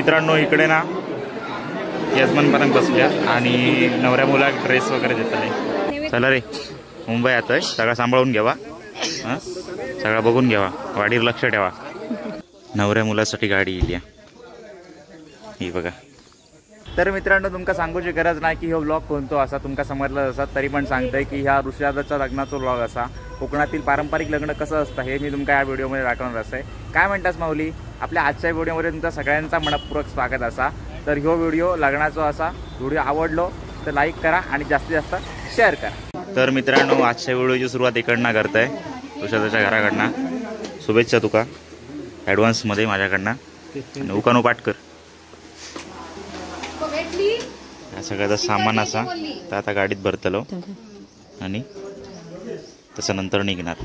मित्रांनो इकडे ना यजमानपर्यंत बसल्या आणि नवऱ्या मुला ड्रेस वगैरे देतात. चला रे, मुंबई येतोय, सगळं सांभाळून घ्यावा, हां सगळं बघून घ्यावा, वाडीवर लक्ष ठेवा. नवऱ्या मुलासाठी गाडी येईल ही बघा. तर मित्रांनो तुमका सांगूची गरज नाही की हो ब्लॉग कोणतो असा तुमका समजलं असा, तरी पण सांगतोय की ह्या ऋषादाच्या लग्नाचा ब्लॉग असा. कोकणातील पारंपरिक लग्न कसं असतं हे मी तुमका या व्हिडिओमध्ये दाखवणार असं आहे. काय म्हणतास माऊली, आपल्या आजच्या व्हिडिओमध्ये तुमचा सगळ्यांचा मनपूर्वक स्वागत असा. तर ह्यो व्हिडिओ लग्नाचा असा. व्हिडिओ आवडलो तर लाईक करा आणि जास्तीत जास्त शेअर करा. तर मित्रांनो आजच्या व्हिडिओची सुरुवात इकडनं करताय, ऋषादाच्या घराकडनं. शुभेच्छा तुका ॲडव्हान्समध्ये माझ्याकडनं. उकानो पाठ कर. हा सगळ्याचा सामान असा तर आता गाडीत भरतलो आणि तसं नंतर निघणार.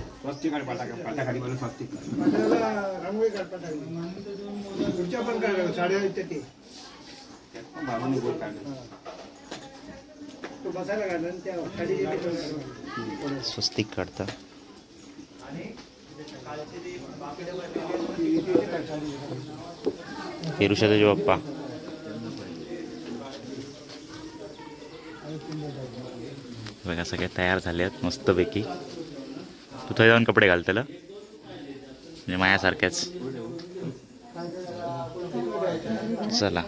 स्वस्तिक काढता पेरुषाचे बाप्पा. बघा सगळे तयार झाले आहेत मस्तपैकी. तू थंय जाऊन कपडे घाल त्याला, म्हणजे मायासारख्याच. चला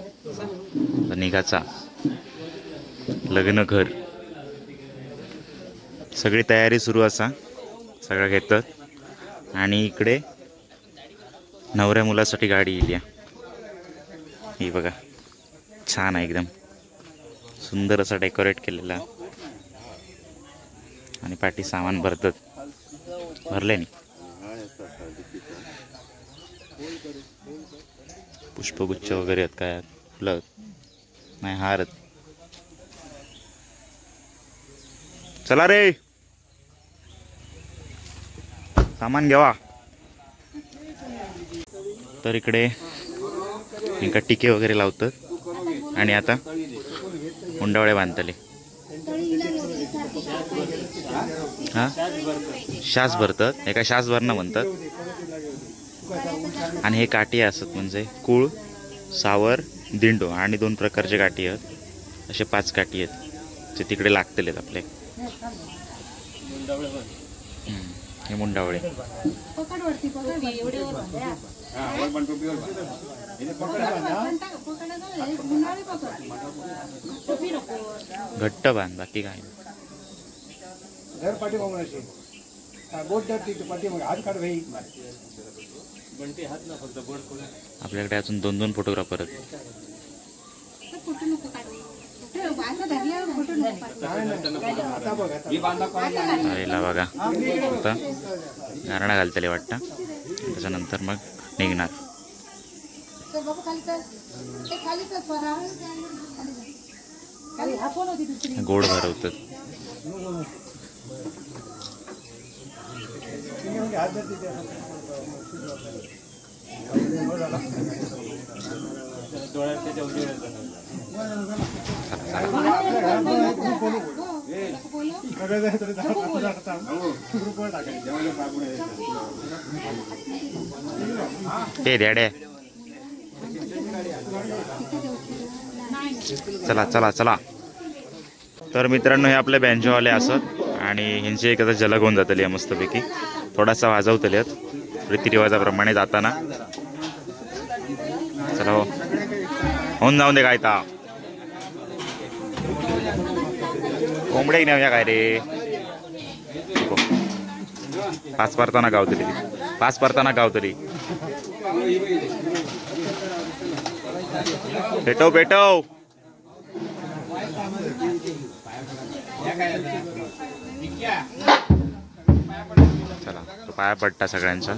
निघाचा लग्न घर. सगळी तयारी सुरू असा, सगळं घेतात आणि इकडे नवऱ्या मुलासाठी गाडी येईल. ही बघा छान आहे, एकदम सुंदर असा डेकोरेट केलेला आणि पाठी सामान भरतात. भरले नाही पुष्पगुच्छ वगैरे आहेत काय, फुलं नाही, हार. चला रे सामान घ्यावा. तर इकडे एका टिके वगैरे लावतात आणि आता मुंडावळे बांधतले. हा शास भरतात, एका शास भरणं म्हणतात. आणि हे काठी असत म्हणजे कुळ, सावर, दिंडो आणि 2 प्रकारचे काठी आहेत. असे 5 काठी आहेत जे तिकडे लागतलेत आपले. हे मुंडावळे. घट्ट बांध, बाकी काय. आपल्याकडे अजून 2 फोटोग्राफर आहेत. अरेला बघा आता गारणा घालतले वाटतं, त्याच्यानंतर मग निघणार. गोड भरवतात. ते द्याडे. चला चला चला. तर मित्रांनो हे आपले बँजोवाले असत आणि ह्यांची एक आता झलक होऊन जातली मस्तपैकी. थोडासा वाजवतले रीतिरिवाजाप्रमाणे जाताना. चला हो होऊन जाऊन दे. काय ता कोंबडे नेऊया काय रे. 5 परताना गावतली, 5 परताना गावतली. पेटव पेटव. चला तो पाया पडता सगळ्यांचा.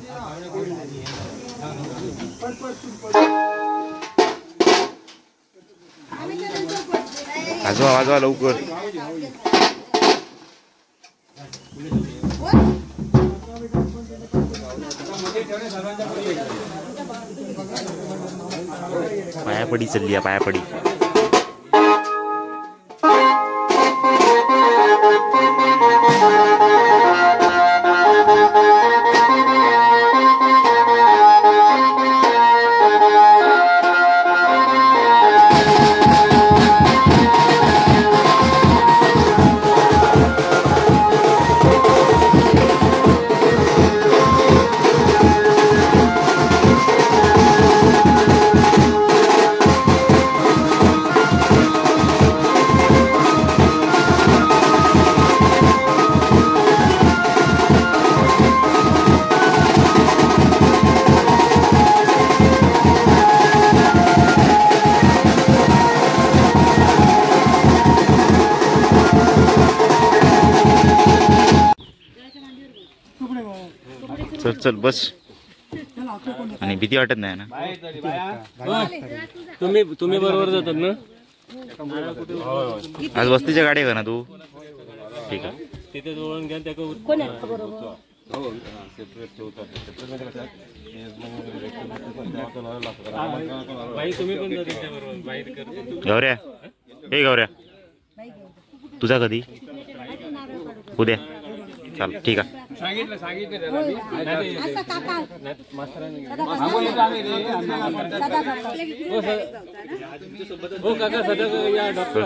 वाजवा वाजवा लवकर. पायापडी चालली आहे, पायापडी. चल चल बस. आणि भीती वाटत नाही ना. तुम्ही बरोबर जातात ना. आज वस्तीच्या गाडी आहे का ना तू. ठीक आहे. तिथे जोडून घ्या. त्या तुम्ही पण गौऱ्या. हे गौऱ्या तुझा कधी उद्या. चाल ठीक आहे.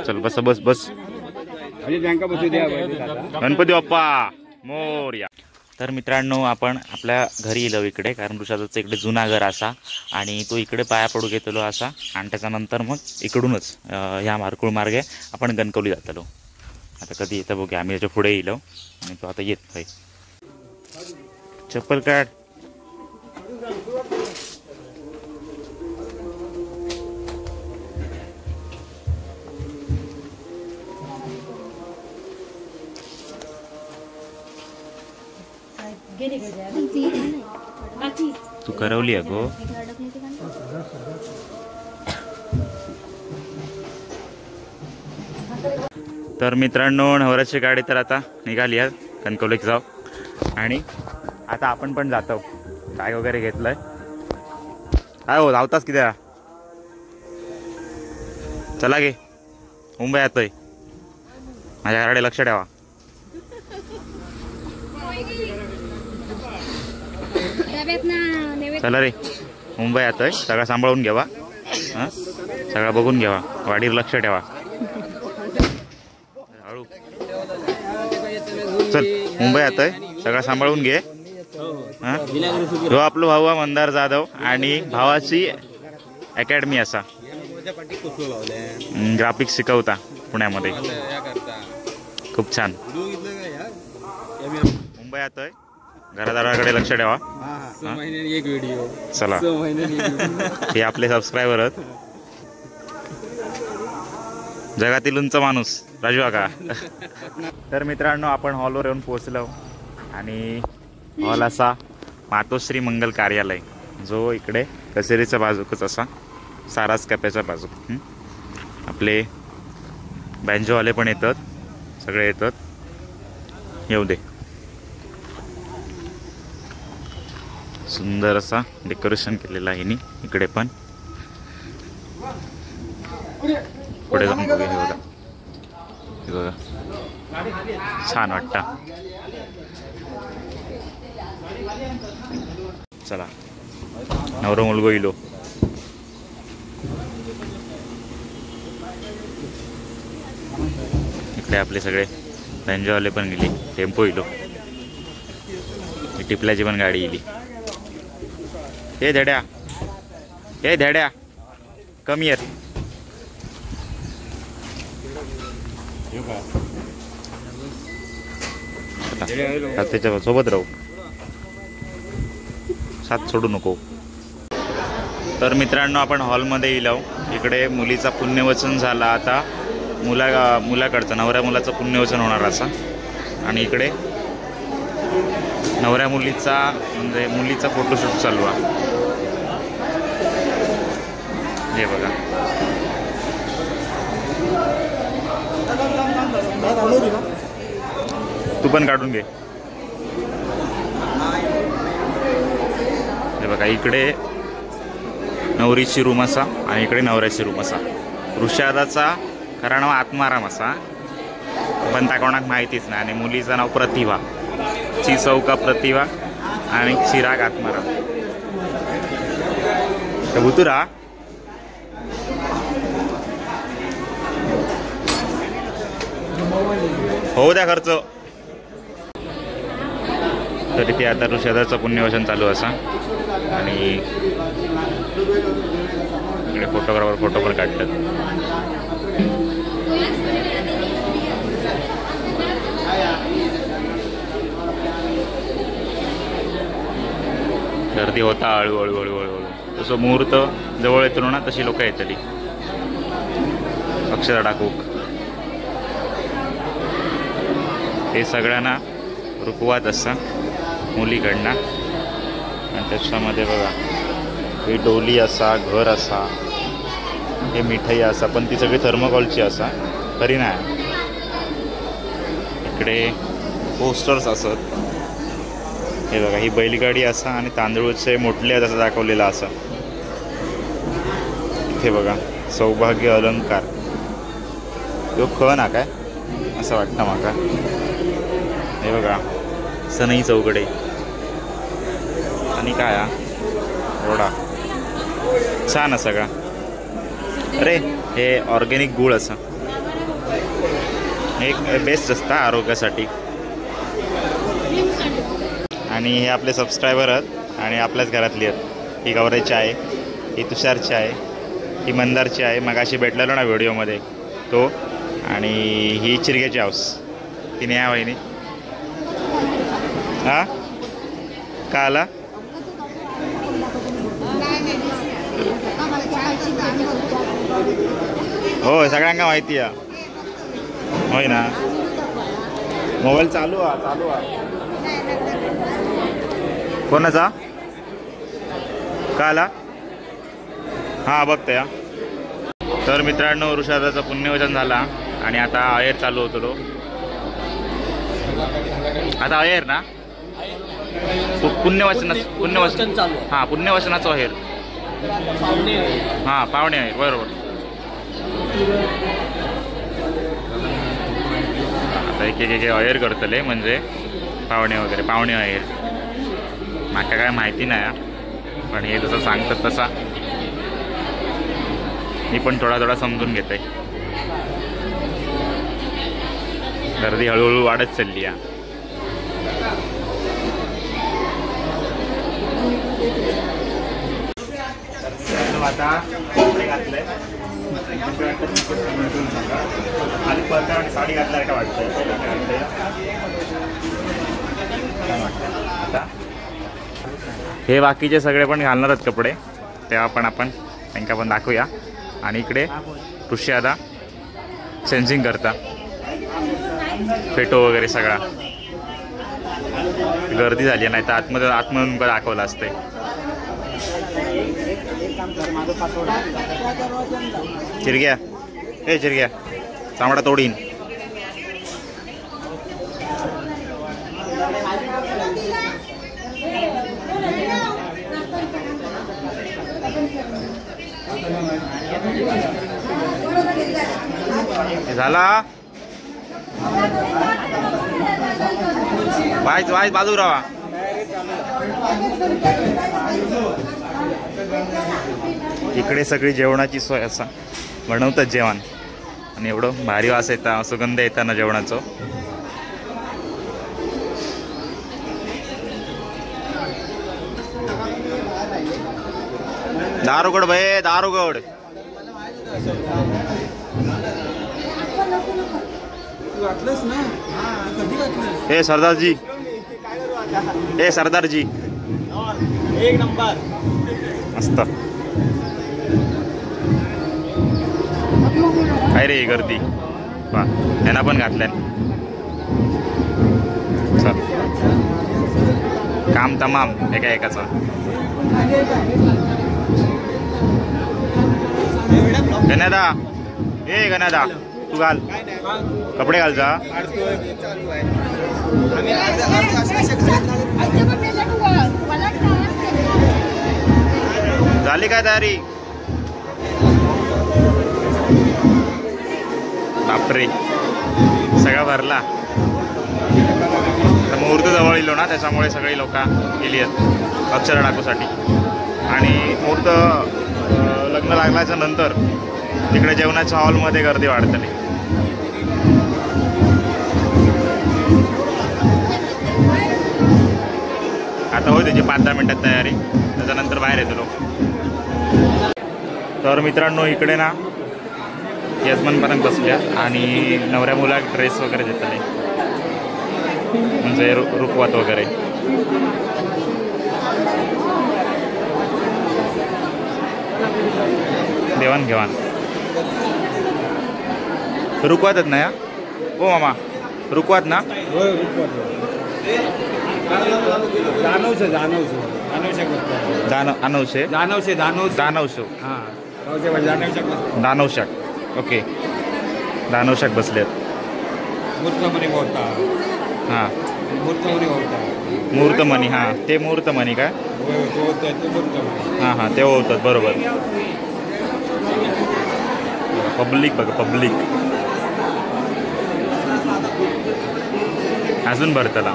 चल बस बस बस. गणपती बाप्पा मोरया. तर मित्रांनो आपण आपल्या घरी येलो इकडे, कारण ऋषादाचं इकडे जुना घर असा आणि तो इकडे पाया पडू घेतलो असा. आणि त्याच्यानंतर मग इकडूनच ह्या मारकुळ मार्गे आपण गणकवली जातलो. आता कधी येतं बघूया. आम्ही त्याच्या पुढे येलो आणि तो आता येत नाही. चप्पल काढ. तू करवली आहे गो. तर मित्रांनो नवराची गाडी तर आता निघाली आहे कणकवलीत जाऊ. आणि आता आपण पण जातो. काय वगैरे घेतलंय. काय हो धावतास किती. चला गे मुंबई येतोय. माझ्या घराकडे लक्ष ठेवा. चला रे मुंबई येतोय. सगळं सांभाळून घ्यावा. हां सगळं बघून घ्यावा. वाडीवर लक्ष ठेवा. हळू चल. मुंबई येतोय सगळं सांभाळून घे. हां जो आपलं भाऊ मंदार जाधव आणि भावाची अकॅडमी असा ग्राफिक्स शिकवता पुण्यामध्ये. खूप छान. मुंबई येतोय. घरादाराकडे लक्ष ठेवा. एक व्हिडिओ. चला हे आपले सबस्क्रायबर आहेत. जगातील उंच माणूस राजू काका. तर मित्रांनो आपण हॉलवर येऊन पोहोचलो. आणि हॉल असा मातोश्री मंगल कार्यालय, जो इकडे कचेरीच्या बाजूकच असा सारास कॅफेच्या बाजू. आपले बँजोवाले पण येतात. सगळे येतात. येऊ दे. सुंदर असा डेकोरेशन केलेलं आहे इकडे पण. पुढे जाऊन बघूया. हे बघा छान वाटतं. चला नवरा मुलगा इलो. इकडे आपले सगळे बँजोवाले पण गेली. टेम्पो इलो. टिपल्याची पण गाडी इली. हे धड्या. हे धड्या कम येत. त्याच्या सोबत राहू. साथ सोडू नको. तर मित्रांनो आपण हॉलमध्ये येलो. इकडे मुलीचा पुण्यवचन झाला. आता मुलाकडचं नवऱ्या मुलाचं पुण्यवचन होणार असा. आणि इकडे नवऱ्या मुलीचा म्हणजे मुलीचा फोटोशूट चालू आहे. हे बघा. तू पण काढून घे. हे बघा इकडे नवरीची रूम असा आणि इकडे नवऱ्याची रूम असा. ऋषादाचा खरं नाव आत्माराम असा, पण त्या कोणाक माहितीच नाही. आणि मुलीचं नाव प्रतिभा. चौका प्रतिभा आणि चिराग आत्माराम. तर भुतुरा हो द्या खर्च. तर इथे आता ऋषादाचं पुण्यवचन चालू असा. आणि इकडे फोटोग्राफर फोटो पण काढतात. गर्दी होता हळूहळू हळूहळू. जसं मुहूर्त जवळ येतो ना तशी लोक येतली अक्षता टाकूक. हे सगळ्यांना रुकवात असा मुलीकडनं. आणि त्याच्यामध्ये बघा ही डोली असा, घर असा, हे मिठाई असा, पण ती सगळी थर्मोकॉलची असा, खरी नाही. इकडे पोस्टर्स असत. हे बघा ही बैलगाडी असा आणि तांदूळचे मोठले असं दाखवलेलं असं. इथे बघा सौभाग्य अलंकार, तो ख ना काय असं वाटतं माका. हे बघा सनई चौकडे आणि काय वडा छान असं का. अरे हे ऑर्गॅनिक गूळ असं एक बेस्ट असतं आरोग्यासाठी. आणि हे आपले सबस्क्रायबर आहेत आणि आपल्याच घरातली आहेत. ही गौराईची आहे, ही तुषारची आहे, ही मंदारची आहे, मगाशी भेटलेलो ना व्हिडिओमध्ये तो. आणि ही चिरग्याची हाऊस, ती नेहा वहिनी. हां का आला? हो सगळ्यांना माहिती आहे. होय ना, मोबाईल चालू आहे. कोणाचा का आला? हां बघतो या. तर मित्रांनो ऋषादाचा पुण्यवचन झाला आणि आता अहेर चालू होतो तो. आता अहेर ना पुण्यवचन चालू. हां पुण्यवचनाचं अहेर. हां पावणे अहेर बरोबर. आता एक अहेर करतले म्हणजे पावणे वगैरे. पावणे अहेर माका काय माहिती नाही, पण हे जसं सांगतात तसा मी पण थोडा समजून घेते. गर्दी हळूहळू वाढत चालली आहे. आता कपडे घातले आणि परत आणि साडी घातल्या का वाटतं. आता हे बाकीचे सगळे पण घालणार आहेत कपडे, तेव्हा पण आपण त्यांना पण दाखवूया. आणि इकडे ऋषी आता सेन्सिंग करता फेटो वगैरे सगळा. गर्दी झाली नाही तर आतमधून दाखवलं असते. चिरग्या हे चिरग्या चामडा तोडीन. झाला वाईज बाजू राहा. इकडे सगळी जेवणाची सोय असा बनवतात जेवण. आणि एवढं भारी वास येता, सुगंध येताना जेवणाचं. दारुगड भये दारुगड. हे सरदारजी, हे सरदारजी एक नंबर मस्त. काय रे गर्दी वा, त्यांना पण घातल्या. चल काम तमाम एकाचं. गण्यादा ए गण्यादा तू घाल कपडे घाल जा. झाली काय तयारी? बापरे सगळा भरला. आता मुहूर्त जवळ येलो ना, त्याच्यामुळे सगळी लोक गेली आहेत अक्षर टाकूसाठी. आणि मुहूर्त लग्न लागल्याच्या नंतर तिकडे जेवणाच्या हॉलमध्ये गर्दी वाढतली. आता होय त्याची 5-10 मिनिटात तयारी, त्याच्यानंतर बाहेर येतो लोक. तर मित्रांनो इकडे ना यजमानपणात बसल्या आणि नवऱ्या मुला ड्रेस वगैरे देतले, म्हणजे रुखवत वगैरे. देवाणघेवाण रुखवातच ना या ओ मामा, रुखवात ना. जाणवचं दानवशे दानवशे दानवशाक. ओके, दानवशाक बसलेत. हां, मुहूर्तमणी. हां, ते मुहूर्तमणी का? हां हां, ते होतात बरोबर. पब्लिक बघा, पब्लिक अजून भरतला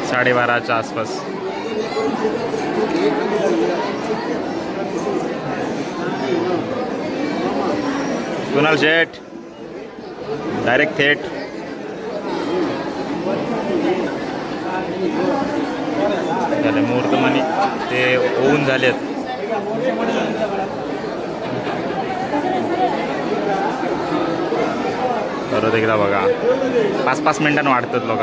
12:30च्या आसपास. कुणाल शेठ डायरेक्ट थेट. झाले मुहूर्तमणी ते होऊन झालेत. परत एकदा बघा 5-5 मिनिटांनी वाढतात लोक.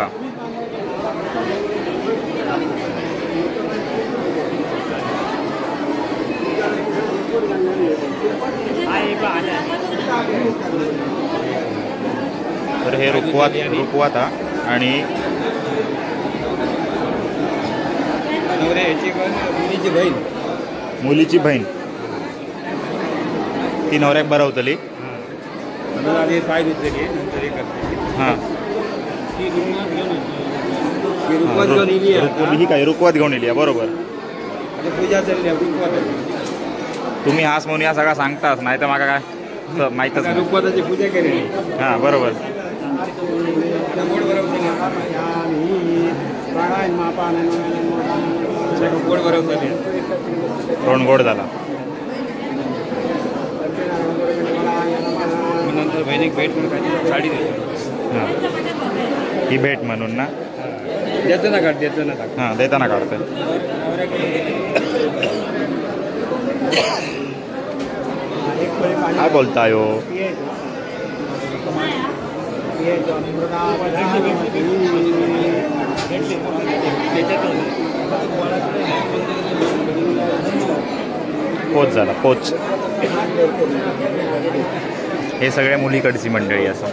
तर हे रुकवात आणि मुलीची बहीण ती नवऱ्याक बरवतली. हां, ही काय रुकवत घेऊन येली बरोबर. तुम्ही हाच म्हणून या सगळा सांगताच, नाही तर माका काय माहीतच नाही. रुकवताची पूजा केली. हां बरोबर. गोड बरवतली. तोंड गोड झाला. नंतर बहिणीक भेट म्हणून साडी देतो. हां, ही भेट म्हणून ना. देताना काढ, देताना काढ. हां, देताना काढतोय. काय बोलताय हो? पोच झाला, पोच. हे सगळे मुलीकडची मंडळी असं.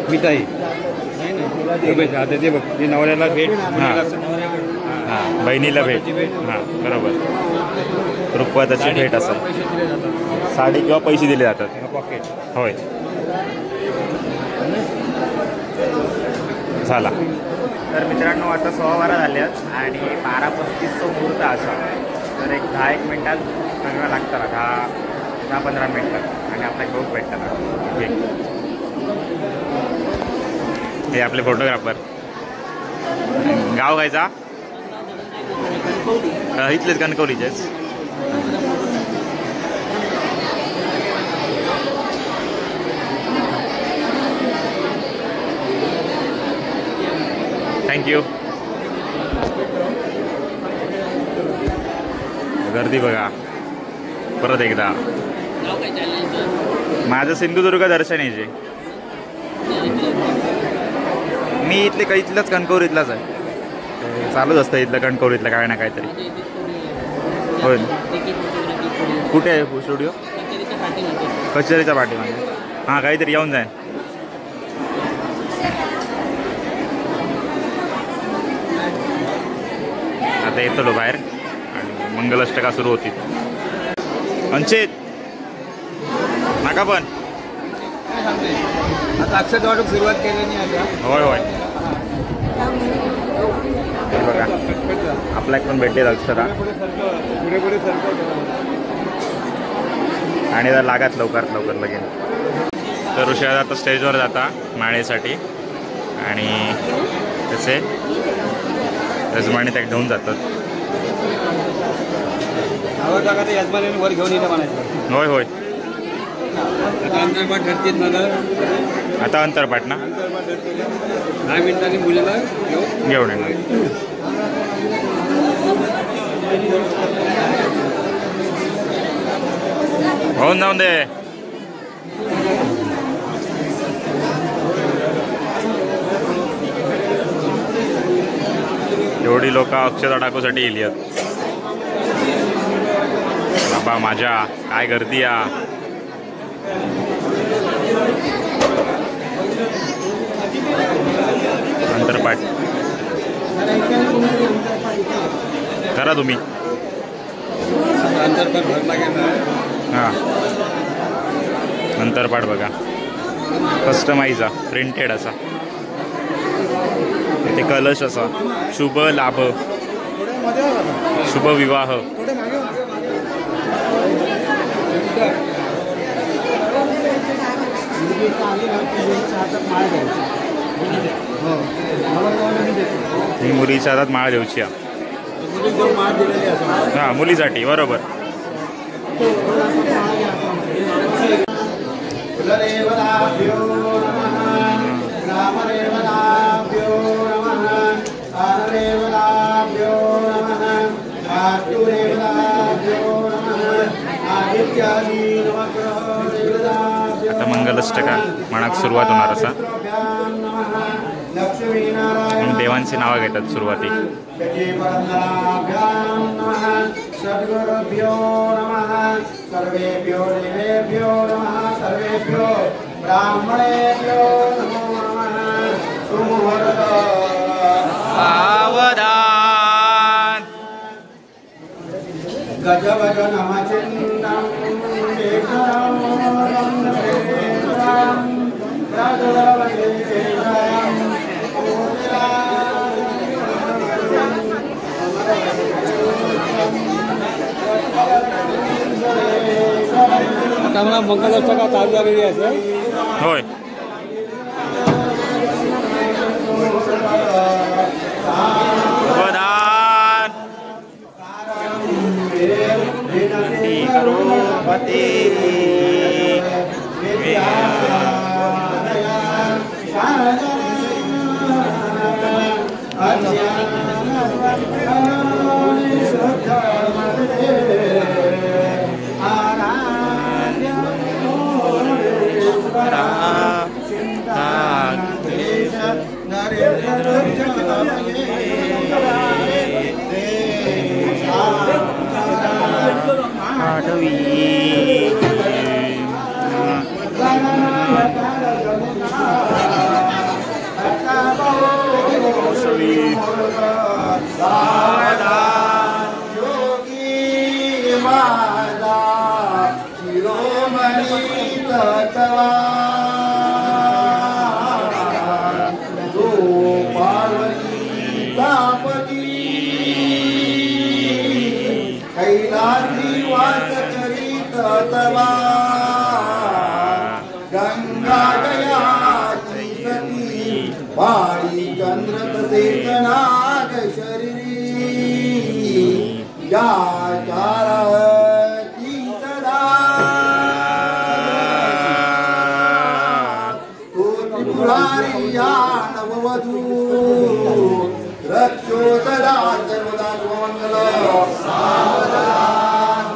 मिठाई आता ते बघ, ते नवऱ्याला भेट. हां, बहिणीला भेट. हां बरोबर. रुकवाताची भेट असेल. साडी किंवा पैसे दिले जातात. पॉकेट. होय, झाला. तर मित्रांनो आता 12:15 झाल्यात आणि 12:35 मुहूर्त असा. तर एक 10-1 मिनिटात सगळं लागतं ना, 10-15 मिनिटात. आणि आपला ग्रुप भेटतात. हे आपले फोटोग्राफर. गाव गायचा इथलेच कणकवलीचेच. थँक्यू. गर्दी बघा परत एकदा. माझं सिंधुदुर्ग दर्शन यायचे. मी इथलाच कणकवलीतलाच आहे. चालूच असतं इथलं कणकवलीतलं काय ना काहीतरी. होय, कुठे आहे स्टुडिओ? कचेरीच्या पाठीमागे. हां, काहीतरी येऊन जाईल. आता येतो बाहेर आणि मंगलाष्टका सुरू होती. अंचित नका पण आता अक्षर वाटूक सुरुवात केली नाही आता. होय होय. बघा आपला एक पण भेटेल अक्षरा. पुढे पुढे आणि जर लागत लवकरात लवकर लगेल. तर ऋषा आता स्टेजवर जाता माळेसाठी आणि त्याचे यजमानी त्या घेऊन जातात. यजमानी वर घेऊन येणं म्हणायचं. होय होय. आता अंतरपाठ ठरतील मला. आता अंतरपाठ ना 10 मिनिटांनी मुलीला घेऊन येणार. होऊन जाऊन दे. एवढी लोक अक्षता टाकूसाठी येली आहेत. बाबा माझ्या काय गर्दी या. अंतरपाठ करा तुम्ही. हां अंतरपाठ बघा कस्टमाइज प्रिंटेड असा. इथे कलश असा शुभ लाभ शुभ विवाह. ही मुलीच्या हातात माळ द्यायची. हां मुलीसाठी बरोबर. आता मंगलाष्टका म्हणाक सुरुवात होणार असा. देवांची नावं घेतात सुरुवाती. सद्गुरुभ्यो नमः सर्वेभ्यो देवेभ्यो नमः सर्वेभ्यो ब्राह्मणेभ्यो नमो नमः. सुमुहूर्त सावधान. गजवदनमचिन्तं एकं आता मला मंगलाष्टका चालू झालेली आहे. होय सावधान. करोपते कैलासी वास करीत तवा गंगा गयाची सती बाळी चंद्र तसेच नाग शरीरी या चारती सदा पुरारी या नववधू रक्षो सदा सर्वदा मंगल. सावधान.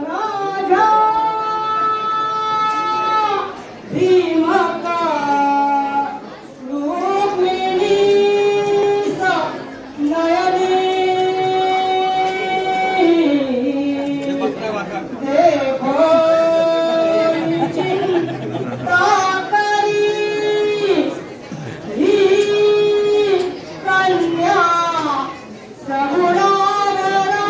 राजा भीमका रुक्मिणी नयनी देखो चिंता करी ही कन्या सगुणाधरा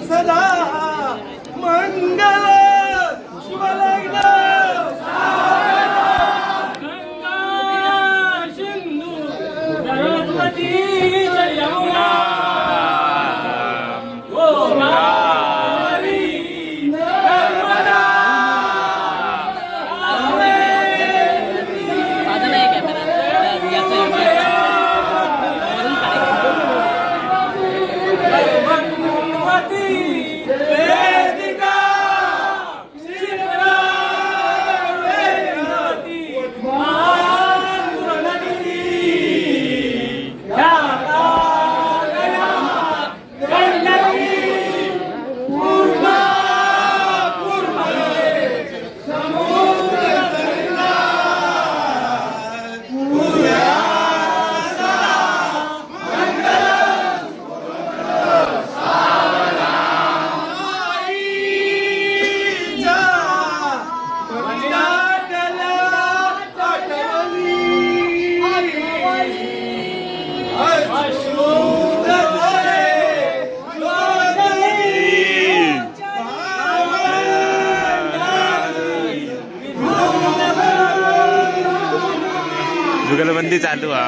सदा मंगल शुभलग्न सिंधू सरस्वती यमुना गोदावरी नर्मदा जुगलबंदी चालू हा.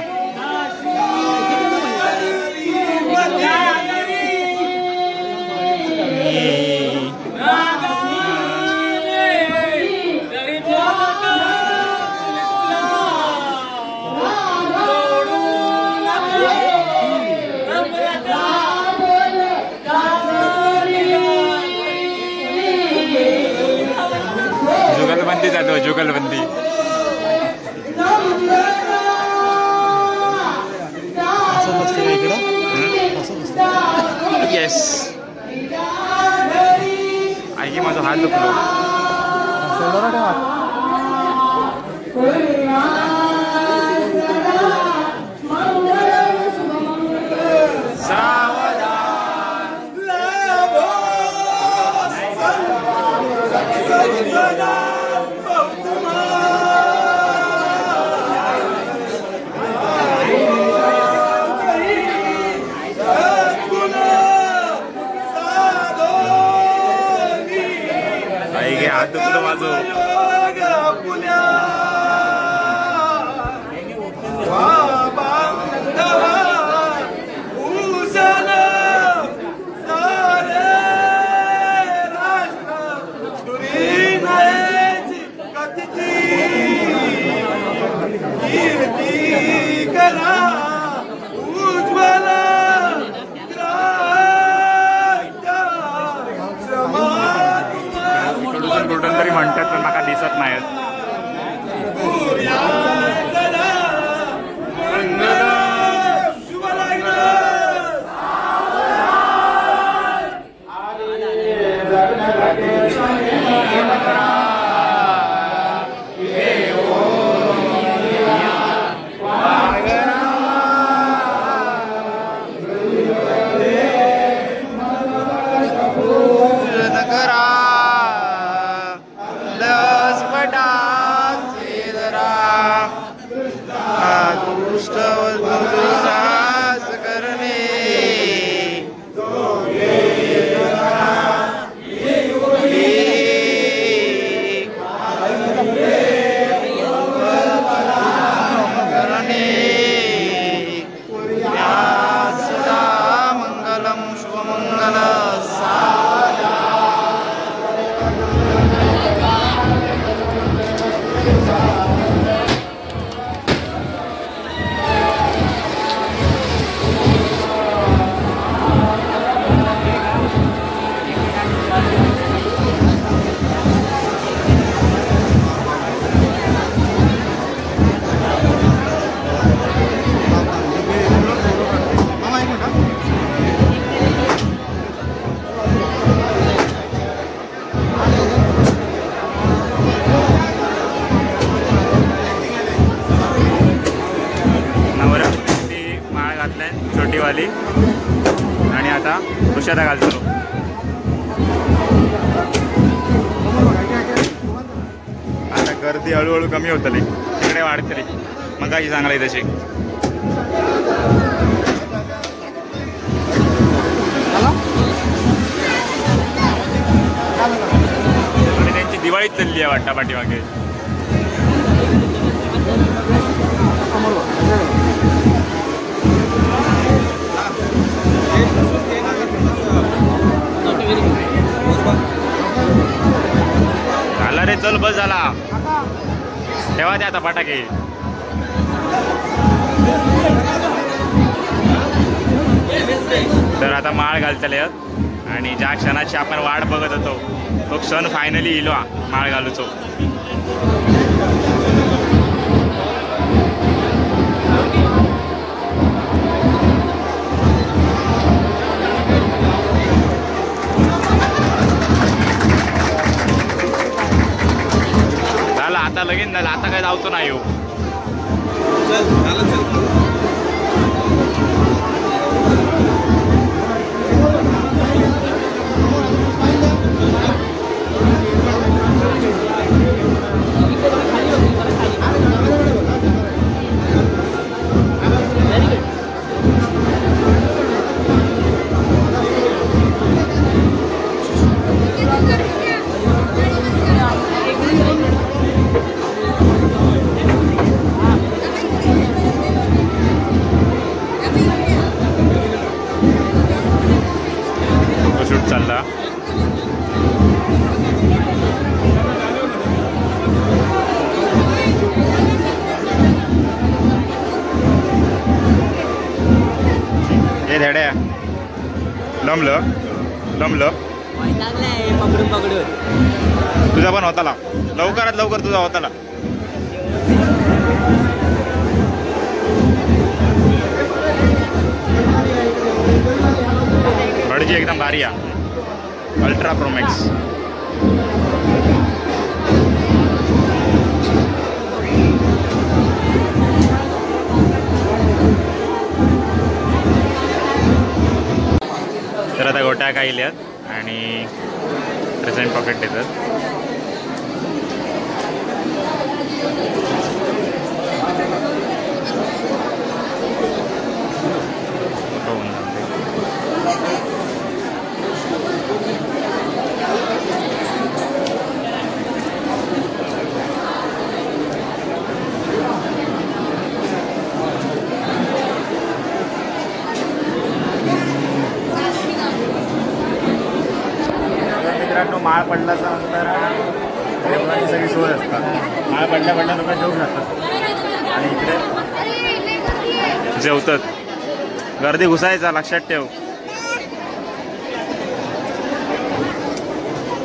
जुगलबंदी चालू आहे, जुगलबंदी. येस आई की माझा हात दुखलो. हात दुखलो माझं. कुठून तरी म्हणतात पण मला दिसत नाहीत. आली आणि आता ऋषादा घालतो. आता गर्दी हळूहळू कमी होतली, तिकडे वाढतली मग काही चांगली तशी. आणि त्यांची दिवाळीच चालली आहे वाटता पाठीमागे. झाला रे, चल बस झाला, ठेवा ते आता फटाके. तर आता माळ घालतले आणि ज्या क्षणाची आपण वाट बघत होतो तो क्षण फायनली येलो माळ घालूचो. झालं आता लगीन झालं, आता काय जाऊचो नाही. शूट चालला. हे धड्या लमलं पकडून पकडून तुझा पण होताला, लवकरात लवकर तुझा होताला. गडजी एकदम भारी आहे, अल्ट्रा प्रोमॅक्स. तर आता गोट्या खायल्यात आणि प्रेझेंट पॉकेट देतात. माळ पडल्याच्या नंतर जेवणाची सगळी सोय असतात. माळ पडल्या लोक जेवू जातात आणि इकडे जेवतात. गर्दी घुसायचा लक्षात ठेव.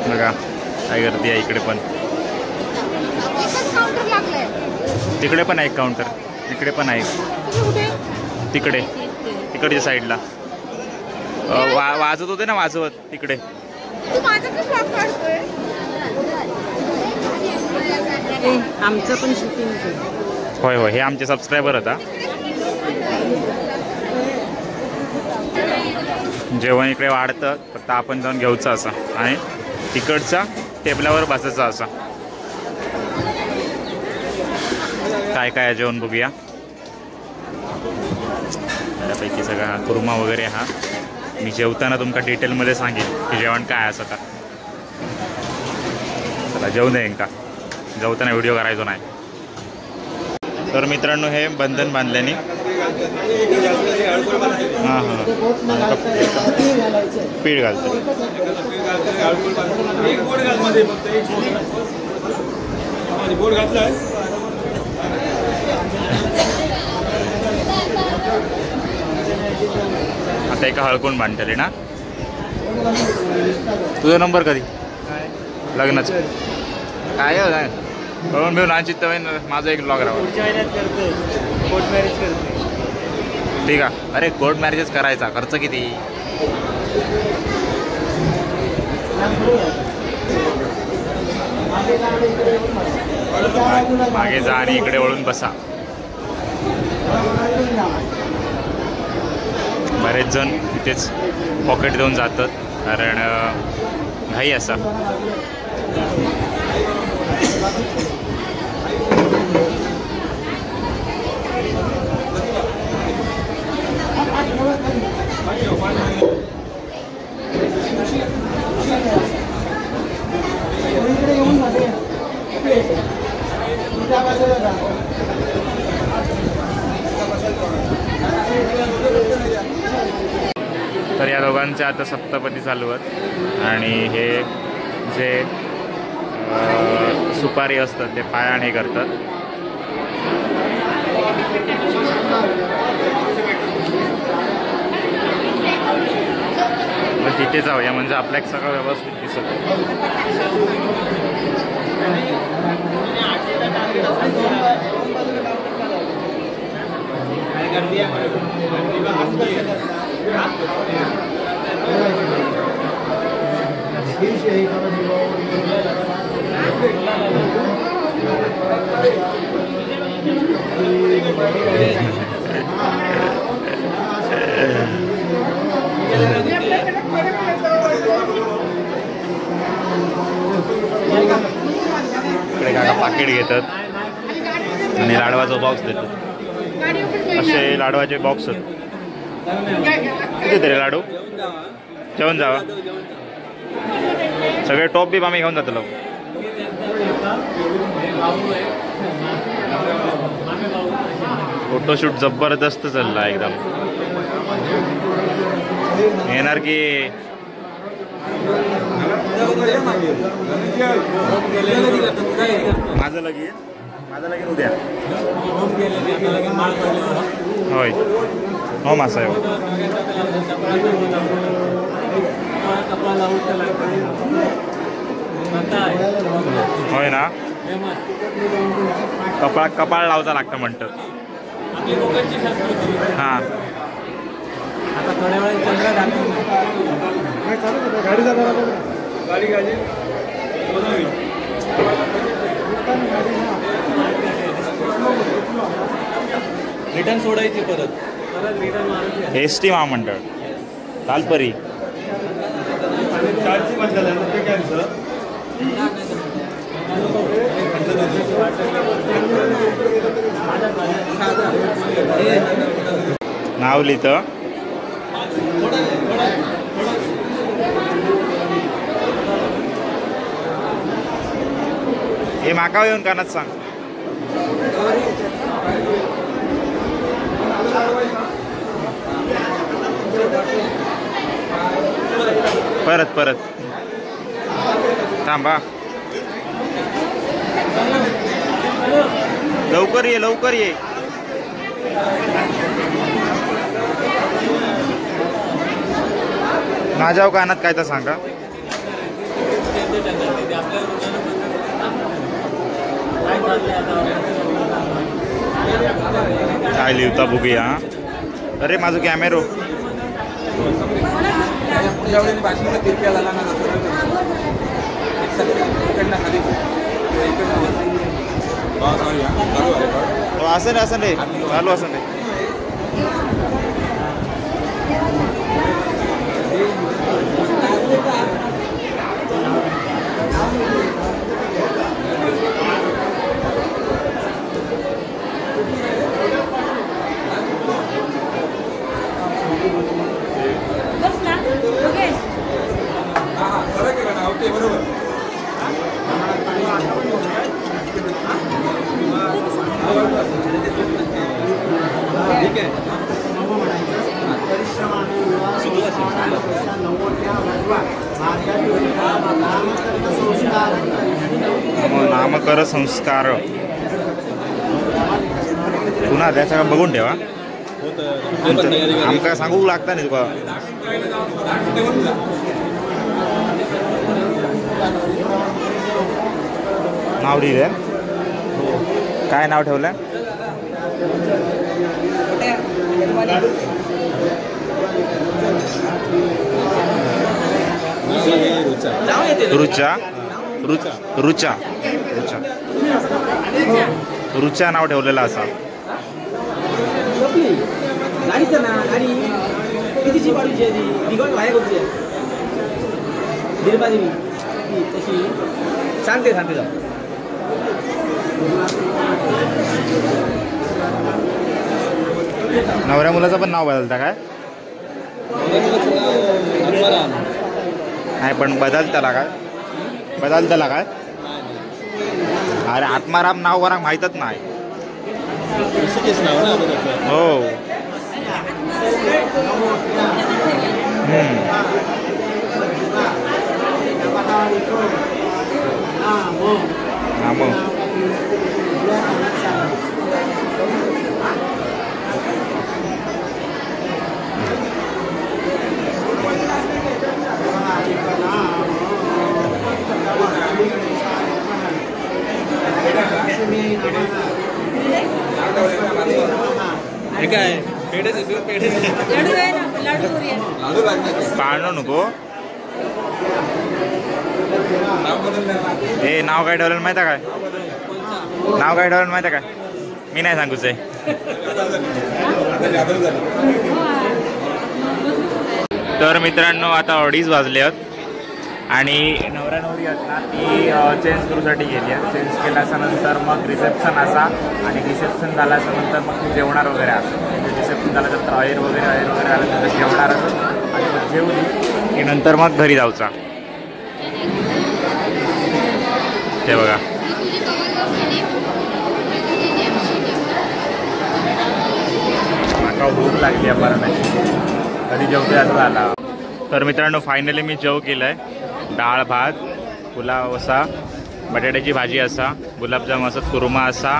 बघा काय गर्दी आहे इकडे पण. तिकडे पण आहे काउंटर, इकडे पण आहे, तिकडे तिकडच्या साईडला वाजत होते ना, वाजवत तिकडे. आमचं पण शूटिंग. होय होय, हे आमचे सबस्क्रायबर होता. जेवण इकडे वाढतं, फक्त आपण जाऊन घेऊचं असं आणि तिकडच्या टेबलावर बसायचं असं. काय काय जेवण बघूया. त्यापैकी सगळा हा कुर्मा वगैरे हा मी जेवताना तुमका डिटेलमध्ये सांगेन की जेवण काय असं का. चला जेवण येईन का, जेवताना व्हिडिओ करायचो नाही. तर मित्रांनो हे बंधन बांधल्याने हां हां पीठ घालतो. आता एका हळकून बांधले ना. तुझा नंबर कधी लग्नाचं काय काय कळून घेऊन आणचित माझा एक ब्लॉग राहा. कोर्ट मॅरेज करते. ठीक आहे. अरे कोर्ट मॅरेजच करायचा, खर्च किती. मागे जा आणि इकडे वळून बसा. बरेच जण तिथेच पॉकेट देऊन जातात कारण घाई असा. तर या दोघांचे आता सप्तपदी चालू आहेत आणि हे जे सुपारी असतात ते पायाने करतात. मग तिथे जाऊया म्हणजे आपल्या सगळं व्यवस्थित दिसत. इकडे काका पाकिट घेतात आणि लाडवाचा बॉक्स देतात. असे लाडवाचे बॉक्स आहेत. किती तरी लाडू जेवण जावा. सगळे टॉप बीप आम्ही घेऊन जातो लोक. फोटोशूट जबरदस्त चालला एकदम. येणार की माझं लगीन उद्या होय. हो मासा आहे होय ना. कपाळ लावता लागतं म्हणतात. हां आता थोड्या वेळात चंद्र गाडी रिटर्न सोडायची परत रिटर्न. एस.टी. महामंडळ तालपरी. नाव लिहितं. हे माका येऊन कानात सांग. परत थांबा. लवकर ये. माझ्या कानात काय तर सांगा. काय लिहिता बघूया. अरे माझं कॅमेरो असं रे चालू असं रे. नामकर संस्कार पुन्हा त्याचा बघून ठेवा. आमका सांगू लागता नाही तुका. नाव लिहिलंय. काय नाव ठेवलंय. रुचा नाव ठेवलेलं असा. कितीची पाडूची आहे ती दिगोन बाहेर होती दिलबाजी मी तशी सांगते सांगते जा नवऱ्या मुलाचं पण नाव बदलता काय? नाही पण बदलताला काय? बदलताला काय? अरे आत्माराम नाव वरा माहीतच नाही. हो काय पेढे पाळणं नको. हे नाव काय ठेवलं माहिती काय? नाव काय ठेवलं माहिती काय? मी नाही सांगूच आहे. तर मित्रांनो आता 2:30 वाजले आहेत आणि नवरा नवरी आहेत ना ती चेंज करूसाठी गेली आहे. चेंज केल्यानंतर मग रिसेप्शन असा आणि रिसेप्शन झाल्यानंतर मग ती जेवणार वगैरे असं. रिसेप्शन झाल्यानंतर अहेर वगैरे आल्यानंतर जेवणार असं आणि मग जेवली की नंतर मग घरी जाऊचा. ते बघा माका भूक लागली आहे मरणाची. कधी जेवते असं झाला. तर मित्रांनो फायनली मी जेव केलं आहे. डाळ भात, पुलाव असा, बटाट्याची भाजी असा, गुलाबजाम असत, कुर्मा असा,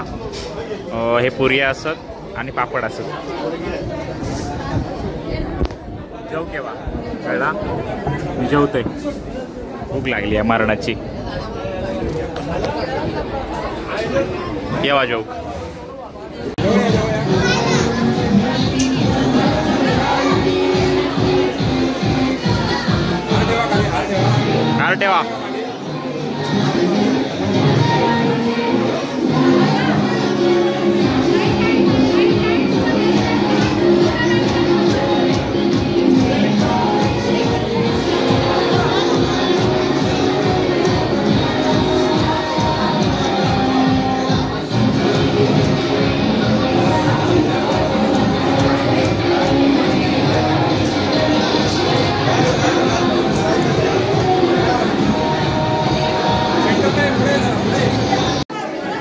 हे पुऱ्या असत आणि पापड असत. जेव केव्हा कळला? मी जेवतोय. भूक लागली आहे मरणाची. केव्हा जेव? ठेवा.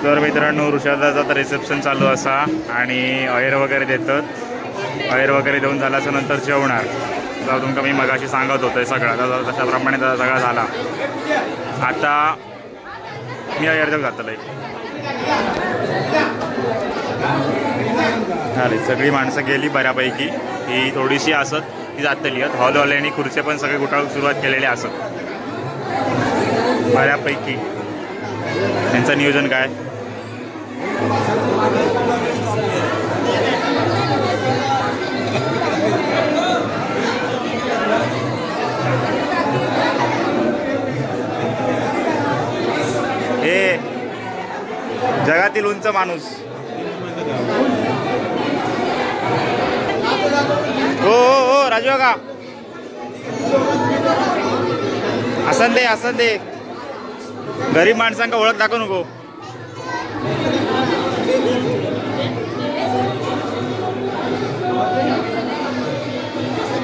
तर मित्रांनो ऋषादाचा तर रिसेप्शन चालू असा आणि अहेर वगैरे देतात. अहेर वगैरे देऊन झाल्याच्या नंतर जेवणार. तर तुमका मी मगाशी सांगत होतो सगळं तशाप्रमाणे त्याचा सगळा झाला. आता मी अहेर देऊ जातलं झाली. सगळी माणसं गेली बऱ्यापैकी. ही थोडीशी असत ती जातली आहेत. हॉलवाल्यांनी खुर्चे पण सगळे गुटाळून सुरुवात केलेली असत बऱ्यापैकी. त्यांचं नियोजन काय? हे जगातील उंच माणूस. हो हो हो राजू का असं दे गरीब माणसांका ओळख दाखवू नको.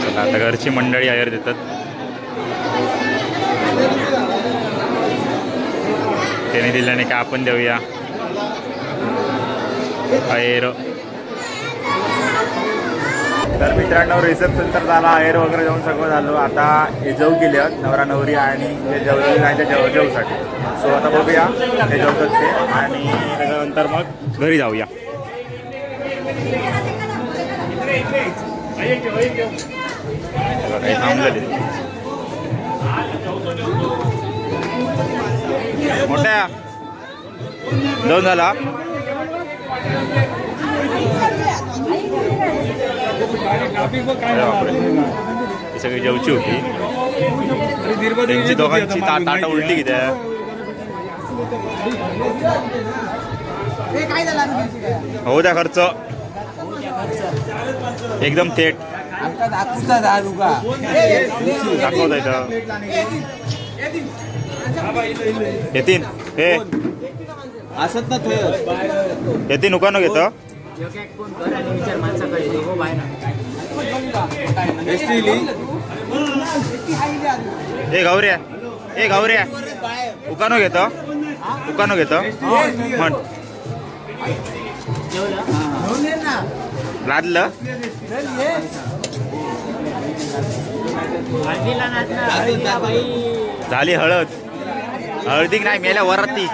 चला आता घरची मंडळी अहेर देतात. त्याने दिल्याने का आपण देऊया अहेर. तर मित्रांनो रिसेप्शन तर झाला. अहेर वगैरे जाऊन सगळं झालं. आता हे जेव केले आहेत नवरा नवरी आणि जे जेवलेले नाही ते जेवसाठी. सो आता बघूया ते जेवतात ते आणि त्याच्यानंतर मग घरी जाऊया. काही थांबलेले मोठ्या जाऊन झाला. ही सगळी जेवची होती. त्यांची दोघांची ताटा उलटी किती हो द्या खर्च एकदम थेट. दाखवत इथं येतीन हे असत ना थंय येतीन उकानो घेतो ए गौऱ्या उकानो घेतो म्हण लादलं झाली हळदीक नाही मेल्या वराती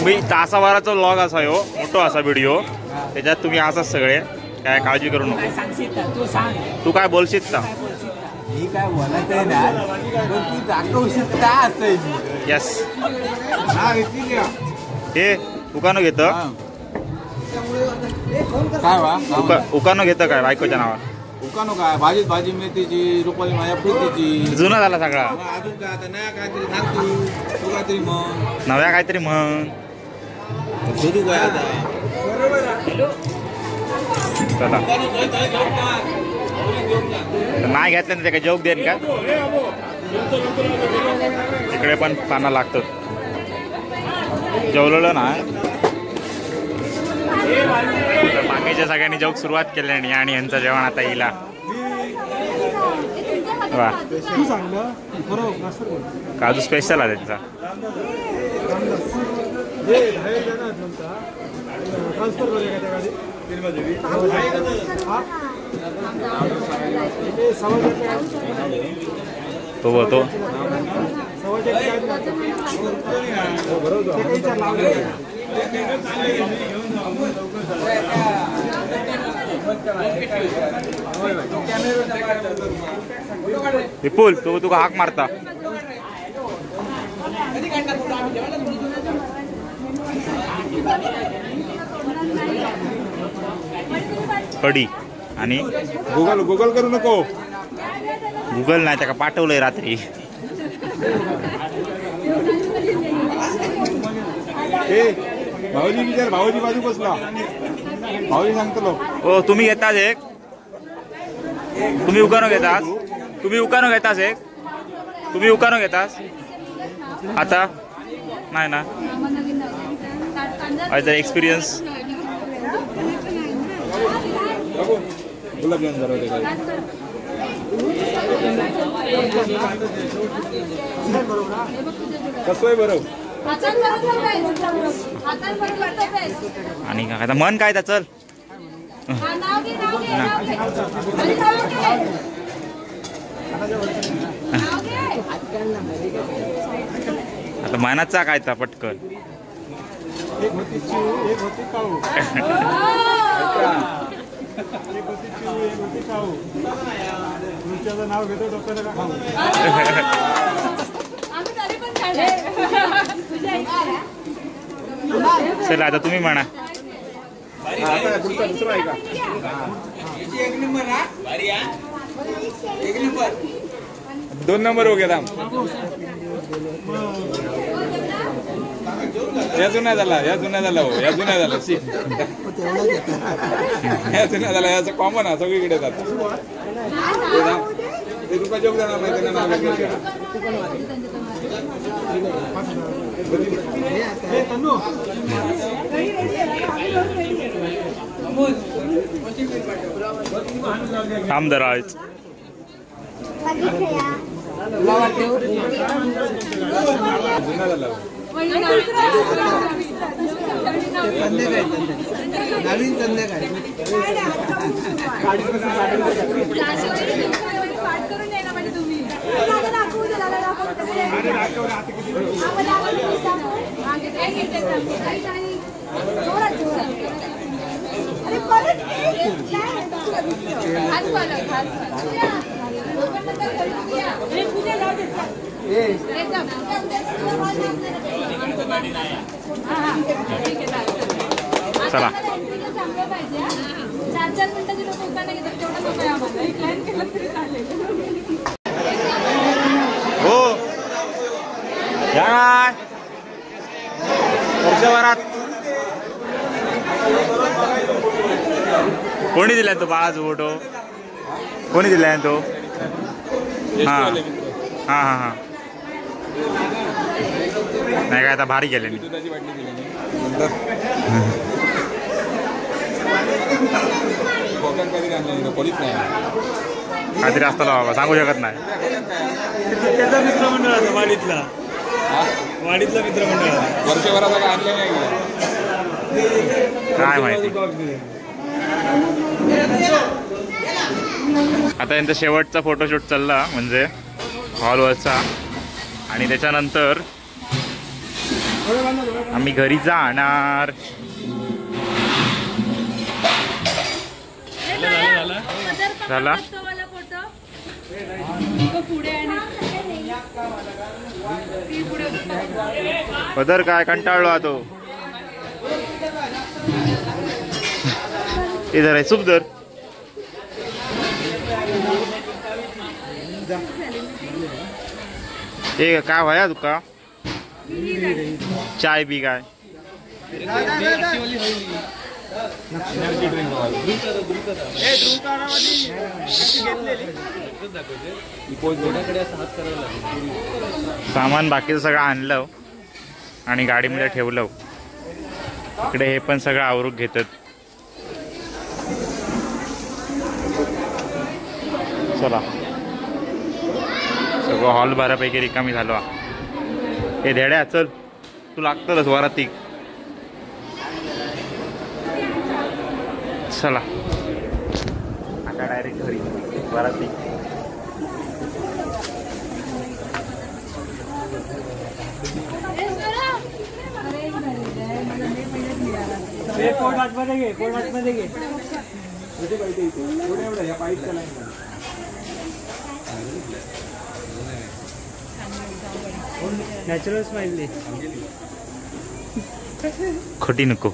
मी तासाभराचा लॉग असा हो मोठो असा व्हिडिओ त्याच्यात तुम्ही असाच सगळे काय काळजी करू नको तू काय बोलशील का मी काय बोलत आहे ना पण तू दाखवशील का असेल यस हे उकानो घेतं काय वा उकानो घेतं काय बायकोच्या नावावर उकानो काय भाजी मेथीची रुपाली माझ्या प्रीतीची जुना झाला सगळा अजून काय आता नया काहीतरी सांगतो तू काहीतरी मग नव्या काहीतरी म्हण शोधू काय आता चला नाही घेतलं ना ते काय जोक देईन का इकडे पण पाना लागतं जेवलेलं ना बाकीच्या सगळ्यांनी जोक सुरुवात केली आणि यांचं जेवण आता येईल वा काजू स्पेशल आहे त्यांचा तो बोलतो विपुल तू तुका हाक मारता कढी आणि गुगल करू नको गुगल नाही त्याला पाठवलंय रात्री भाऊजी विचार भाऊजी बाजू बसला भाऊजी सांगतो हो तुम्ही घेताच एक तुम्ही उकानो घेतास आता नाही ना एक्सपिरियन्स गुलाबजाम जरा होते काय कसं आहे बरं आणि आता मन काय त्या चल आता मनाचा काय ता पटकन एक होती काऊ तुमच्याचं नाव घेतो डॉक्टर का खाऊ चला आता तुम्ही म्हणा दुसरा आहे का दोन नंबर हो गया या जुन्या झाला हो या जुन्या झाला या जुन्या झाला याचं कॉमन आहे सगळीकडे जातं ते रुपये जोग जाणार नाही त्यांना आमदार नवीन संध्याकाळी चला 4-4 मिनिटाची लोक उताना घेतात तेवढं नको आम्हाला एक लाईन केलं तरी चालेल हो या कोणी दिलाय तो बाळाचा फोटो? कोणी दिलाय तो? हा हा हा हा नाही काय आता भारी गेले मी काहीतरी असतं बाबा सांगू शकत नाही. त्याचा मित्रमंडळ होता वाडीतला मित्रमंडळ वर्षभराचा काय आणलं नाही काय माहिती. आता यांचा शेवटचा फोटोशूट चालला म्हणजे हॉलवरचा आणि त्याच्यानंतर आम्ही घरी जाणार. झाला पदर काय कंटाळलो तो इधर आहे सुप दर ए काय व्हाया तुका चाय बी काय सामान बाकीचं सगळं आणलं आणि गाडीमध्ये ठेवलं. इकडे हे पण सगळं आवरून घेतात. चला सगळं हॉल बऱ्यापैकी रिकामी झालो. हे धेड्या चल तू लागतलच वराती. चला आता डायरेक्ट घरी वराती. नॅचरल स्माइल खोटी नको.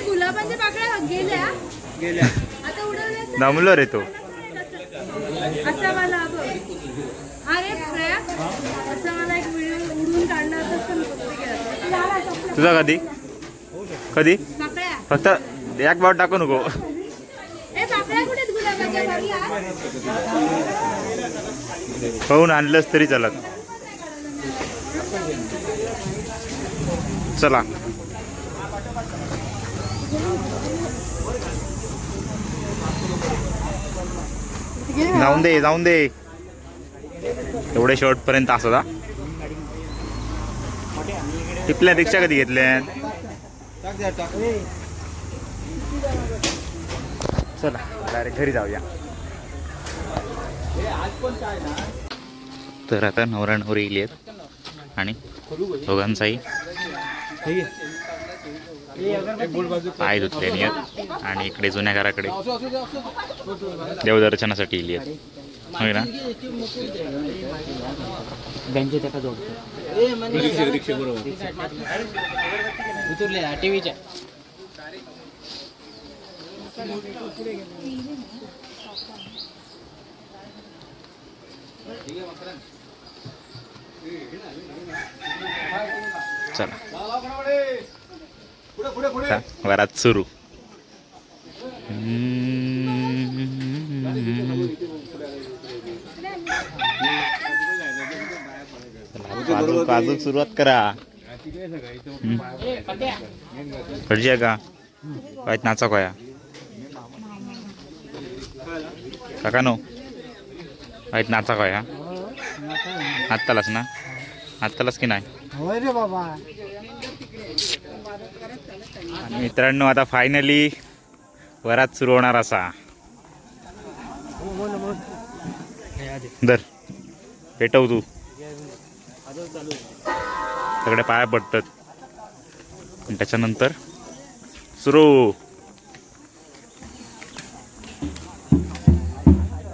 गुलाबांच्या पाकळ्या गेल्या आता उडवल्या दमलो रे तो. असा मला बघ अरे असा मला एक व्हिडिओ उडून काढला होता. तुझा कधी कधी पाकळ्या फक्त एक बाउट टाकू नको. ए पाकळ्या कुठे आहेत गुलाबाच्या भरल्या? पाहून आणलंच तरी चालत. चला जाऊन दे एवढे शॉर्ट पर्यंत असता. टिपल्या रिक्षा कधी घेतल्या? चला डायरेक्ट घरी जाऊया. तर आता नवरा नवरी गेली आहेत आणि दोघांचाही पाय धुतलेली आहेत आणि इकडे जुन्या घराकडे देवदर्शनासाठी गेली आहेत. होय ना? टीव्हीच्या चला वरात सुरू. अजून सुरुवात करा. भटजी का वाईट नाचा कोया काका नो वाईट नाचा कोया आत्तालाच ना आत्तालाच की नाही. मित्रांनो आता फायनली वरात सुरू होणार असा. दर पेटव तू सगळे पाया पडतात आणि त्याच्यानंतर सुरू.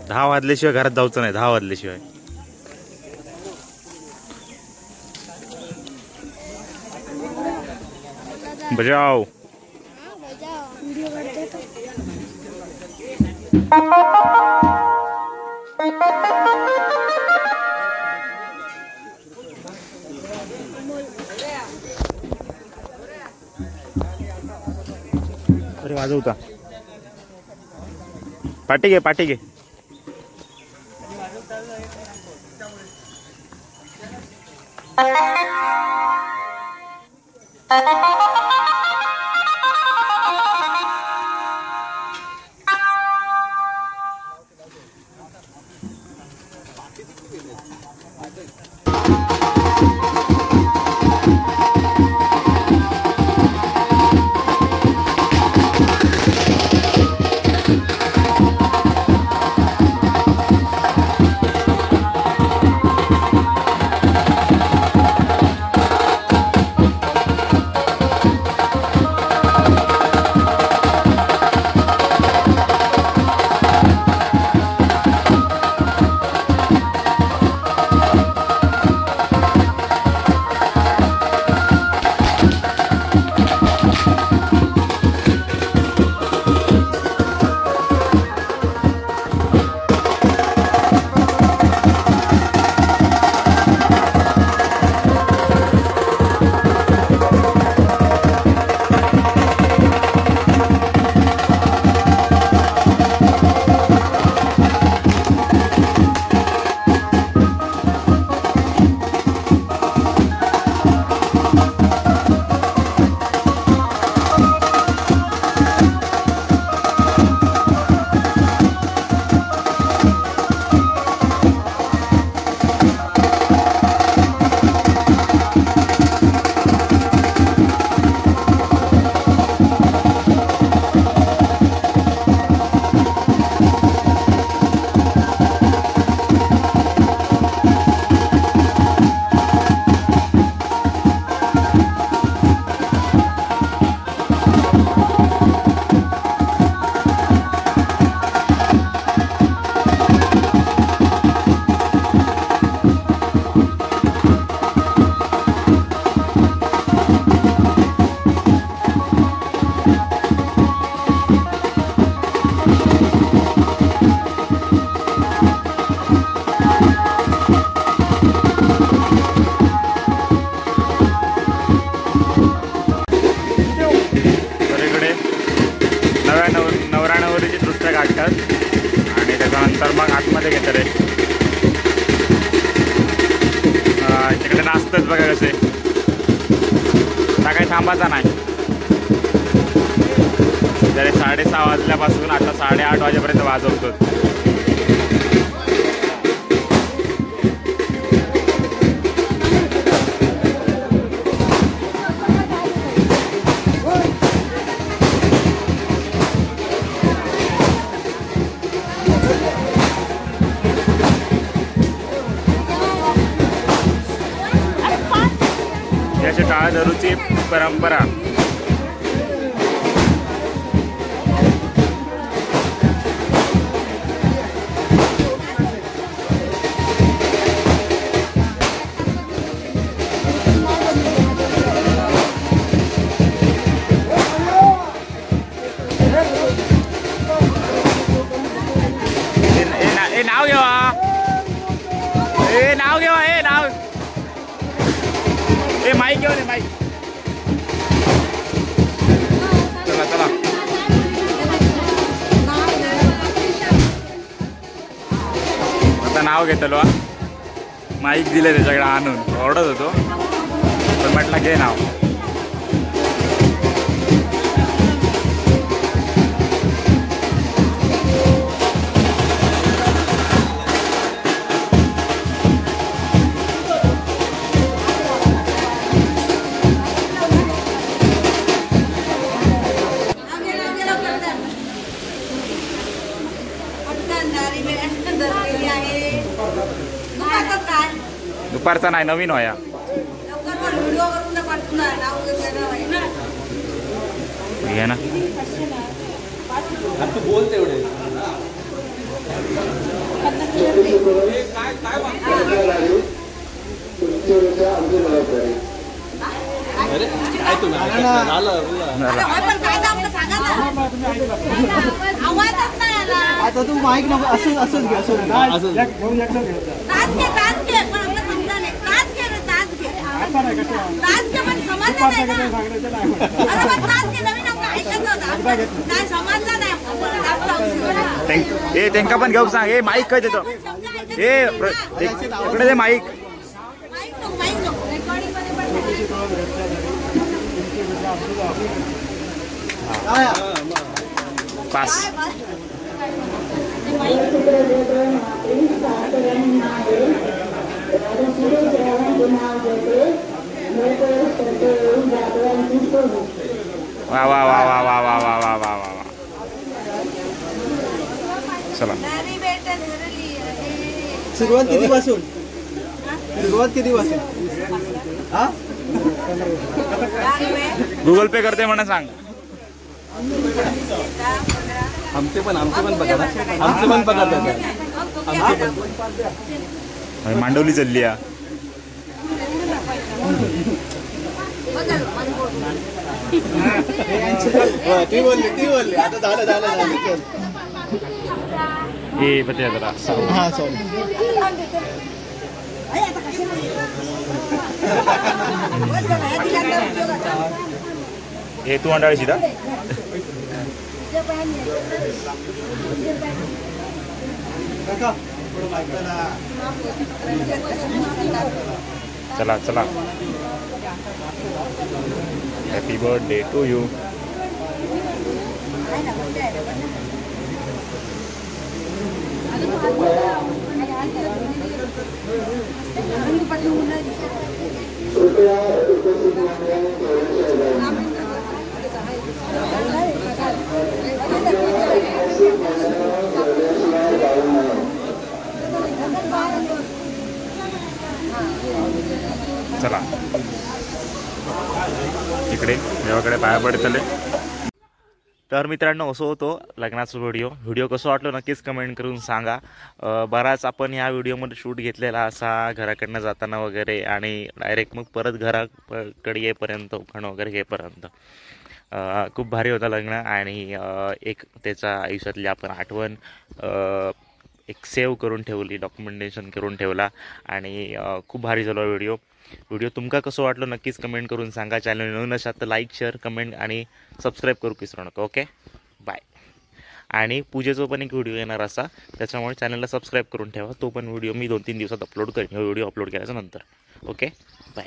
10 वाजल्याशिवाय घरात जाऊचं नाही. 10 वाजल्याशिवाय बजाव. वाजवता पाटी घे पाटी घे. तर मग आतमध्ये घेतले तिकडे नाचतच बघा कसे काही थांबायचा नाही. जरी 6:30 वाजल्यापासून आता 8:30 वाजेपर्यंत वाजवतो. याची टाळधरूची परंपरा नाव घेवा नाव घेवा नाव माईक घेऊन ये माईक. चला चला आता नाव घेतलो माईक दिले त्याच्याकडे आणून ओरडत होतो पण म्हटलं घे नाव. दुपारचा नाही नवीन होया घे ना बोल तेवढे काय तुम्ही आता तू माईक नको असं असंच घे असं ए त्यांका पण घेऊ सांग. ए माईक काय देतो इकडे दे माईक. पास वा वा वा वा वा वा वा वा वा वा वा. चला सुरुवात कितीपासून हा गुगल पे करते म्हणा सांग. आमचे पण बघा ना. आमचे पण बघा मांडवली चालली या. ती बोलली आता झालं ए पत्या जरा हा सॉरी. ए तू अंडाळी शिदा. चला चला. Happy birthday to you. चला इकडे देवाकडे पाया पडतले. तर मित्रांनो असं होतो लग्नाचा व्हिडिओ कसं वाटलं नक्कीच कमेंट करून सांगा. बराच आपण ह्या व्हिडिओमध्ये शूट घेतलेला असा घराकडनं जाताना वगैरे आणि डायरेक्ट मग परत घराकडे येईपर्यंत उखाणं वगैरे घेईपर्यंत खूप भारी होता लग्न. आणि एक त्याचा आयुष्यातली आपण आठवण एक सेव्ह करून ठेवली, डॉक्युमेंटेशन करून ठेवला आणि खूप भारी झाला व्हिडिओ तुमका कसं वाटलं नक्कीच कमेंट करून सांगा. चॅनल नवीन असाल तर लाईक शेअर कमेंट आणि सबस्क्राईब करू विसरू नका. Okay bye. आणि पूजेचा पण एक व्हिडिओ येणार असा, त्याच्यामुळे चॅनलला सबस्क्राईब करून ठेवा. तो पण व्हिडिओ मी 2-3 दिवसात अपलोड करेन. व्हिडिओ अपलोड केल्याच्या नंतर. Okay bye.